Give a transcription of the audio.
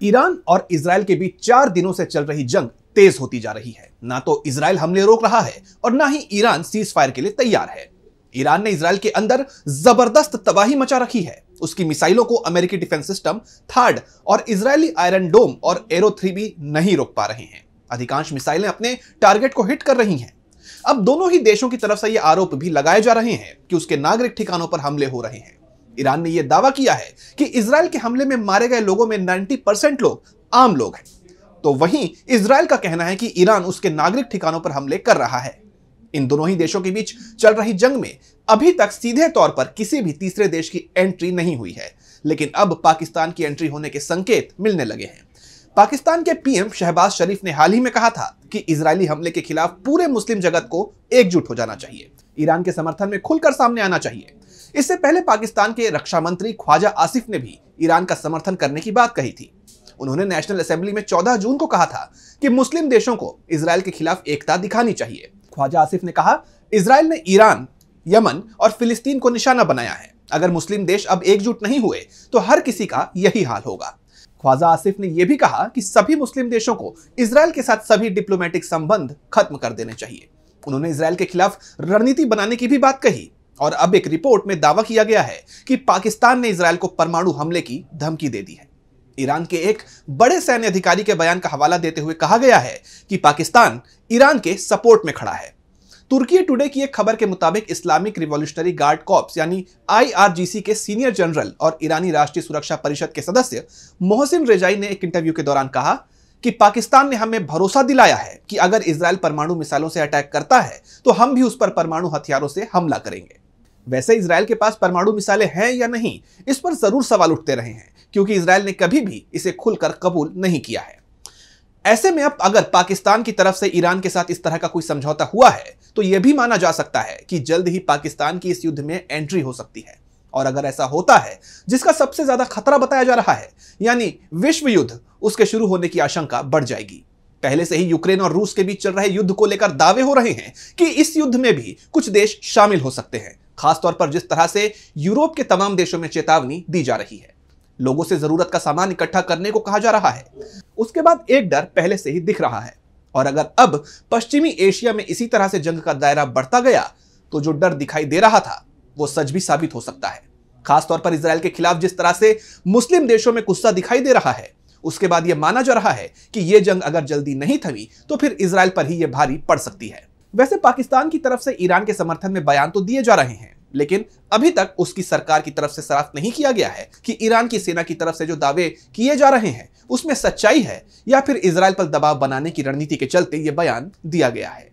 Iran और Israel के बीच 4 दिनों से चल रही जंग तेज होती जा रही है। ना तो इजराइल हमले रोक रहा है और ना ही ईरान सीज फायर के लिए तैयार है। ईरान ने इजराइल के अंदर जबरदस्त तबाही मचा रखी है। उसकी मिसाइलों को अमेरिकी डिफेंस सिस्टम थार्ड और इजरायली आयरन डोम और एरो 3 भी नहीं रोक पा रहे हैं। अधिकांश मिसाइलें अपने टारगेट को हिट कर रही हैं। अब दोनों ही देशों की तरफ से यह आरोप भी लगाए जा रहे हैं कि उसके नागरिक ठिकानों पर हमले हो रहे हैं। ईरान ने यह दावा किया है कि इजराइल के हमले में मारे गए लोगों में 90% लोग आम लोग हैं। तो वहीं इजराइल का कहना है कि ईरान उसके नागरिक ठिकानों पर हमले कर रहा है। इन दोनों ही देशों के बीच चल रही जंग में अभी तक सीधे तौर पर किसी भी तीसरे देश की एंट्री नहीं हुई है, लेकिन अब पाकिस्तान की एंट्री होने के संकेत मिलने लगे हैं। पाकिस्तान के पीएम शहबाज शरीफ ने हाल ही में कहा था कि इजरायली हमले के खिलाफ पूरे मुस्लिम जगत को एकजुट हो जाना चाहिए, ईरान के समर्थन में खुलकर सामने आना चाहिए। इससे पहले पाकिस्तान के रक्षा मंत्री ख्वाजा आसिफ ने भी ईरान का समर्थन करने की बात कही थी। उन्होंने नेशनल असेंबली में 14 जून को कहा था कि मुस्लिम देशों को इजराइल के खिलाफ एकता दिखानी चाहिए। ख्वाजा आसिफ ने कहा, इजराइल ने ईरान, यमन और फिलिस्तीन को निशाना बनाया है। अगर मुस्लिम देश अब एकजुट नहीं हुए तो हर किसी का यही हाल होगा। ख्वाजा आसिफ ने यह भी कहा कि सभी मुस्लिम देशों को इजराइल के साथ सभी डिप्लोमेटिक संबंध खत्म कर देने चाहिए। उन्होंने इजराइल के खिलाफ रणनीति बनाने की भी बात कही। और अब एक रिपोर्ट में दावा किया गया है कि पाकिस्तान ने इजराइल को परमाणु हमले की धमकी दे दी है। ईरान के एक बड़े सैन्य अधिकारी के बयान का हवाला देते हुए कहा गया है कि पाकिस्तान ईरान के सपोर्ट में खड़ा है। तुर्की टुडे की एक खबर के मुताबिक इस्लामिक रिवॉल्यूशनरी गार्ड कॉर्प्स यानी IRGC के सीनियर जनरल और ईरानी राष्ट्रीय सुरक्षा परिषद के सदस्य मोहसिन रेजाई ने एक इंटरव्यू के दौरान कहा कि पाकिस्तान ने हमें भरोसा दिलाया है कि अगर इजराइल परमाणु मिसाइलों से अटैक करता है तो हम भी उस पर परमाणु हथियारों से हमला करेंगे। वैसे इजराइल के पास परमाणु मिसाइलें हैं या नहीं, इस पर जरूर सवाल उठते रहे हैं, क्योंकि इजराइल ने कभी भी इसे खुलकर कबूल नहीं किया है। ऐसे में अब अगर पाकिस्तान की तरफ से ईरान के साथ इस तरह का कोई समझौता हुआ है तो यह भी माना जा सकता है कि जल्द ही पाकिस्तान की इस युद्ध में एंट्री हो सकती है। और अगर ऐसा होता है, जिसका सबसे ज्यादा खतरा बताया जा रहा है, यानी विश्व युद्ध, उसके शुरू होने की आशंका बढ़ जाएगी। पहले से ही यूक्रेन और रूस के बीच चल रहे युद्ध को लेकर दावे हो रहे हैं कि इस युद्ध में भी कुछ देश शामिल हो सकते हैं, खासतौर पर जिस तरह से यूरोप के तमाम देशों में चेतावनी दी जा रही है। लोगों से जरूरत का सामान इकट्ठा करने को कहा जा रहा है। उसके बाद एक डर पहले से ही दिख रहा है, और अगर अब पश्चिमी एशिया में इसी तरह से जंग का दायरा बढ़ता गया तो जो डर दिखाई दे रहा था वो सच भी साबित हो सकता है। खासतौर पर इजराइल के खिलाफ जिस तरह से मुस्लिम देशों में गुस्सा दिखाई दे रहा है, उसके बाद यह माना जा रहा है कि यह जंग अगर जल्दी नहीं थमी तो फिर इजराइल पर ही यह भारी पड़ सकती है। वैसे पाकिस्तान की तरफ से ईरान के समर्थन में बयान तो दिए जा रहे हैं, लेकिन अभी तक उसकी सरकार की तरफ से साफ नहीं किया गया है कि ईरान की सेना की तरफ से जो दावे किए जा रहे हैं उसमें सच्चाई है या फिर इजराइल पर दबाव बनाने की रणनीति के चलते यह बयान दिया गया है।